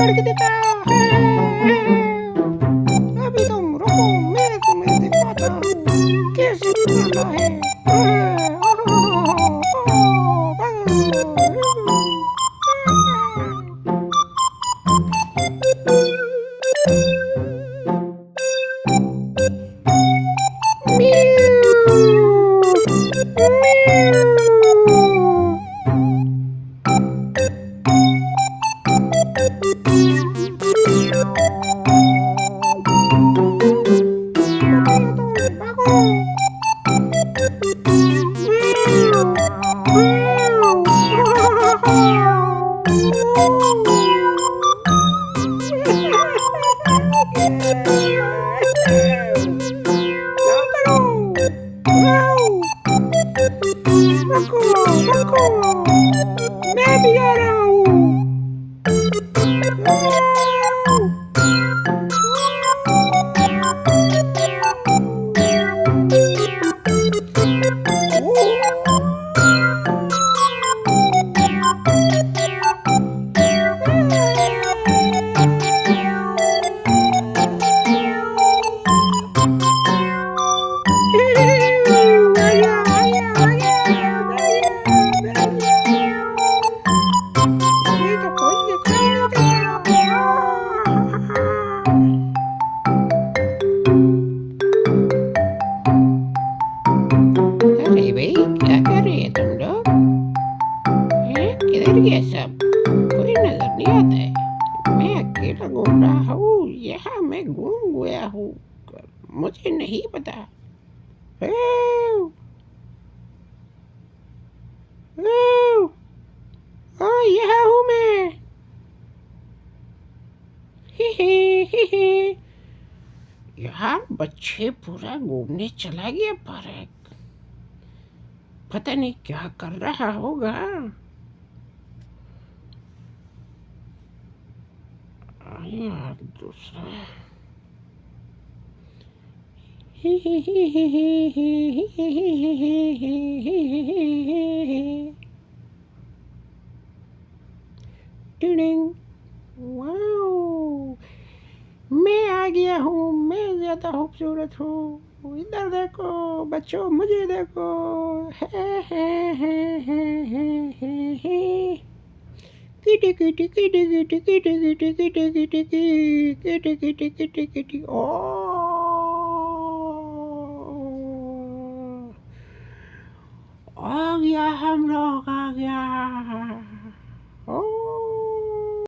पकड़ के दिखा। अभी तुम रुको, मैं तुम्हें दिखाता हूँ कैसे पकड़ना है। मैं भी आ रहा हूँ। अरे भाई, क्या कर रहे हैं तुम लोग? किधर गए सब? कोई नजर नहीं आता है। मैं अकेला घूम रहा हूँ, यहाँ मैं घूम गया हूँ, मुझे नहीं पता। यहाँ हूँ मैं। यार, बच्चे पूरा घूमने चला गया पार्क। पता नहीं क्या कर रहा होगा। यार, दूसरा वाओ, मैं आ गया हूँ, मैं ज्यादा खूबसूरत हूँ। इधर देखो बच्चों, मुझे देखो। Kitty kitty kitty kitty kitty kitty kitty kitty kitty kitty kitty kitty. ओ, आ गया, हम लोग आ गया।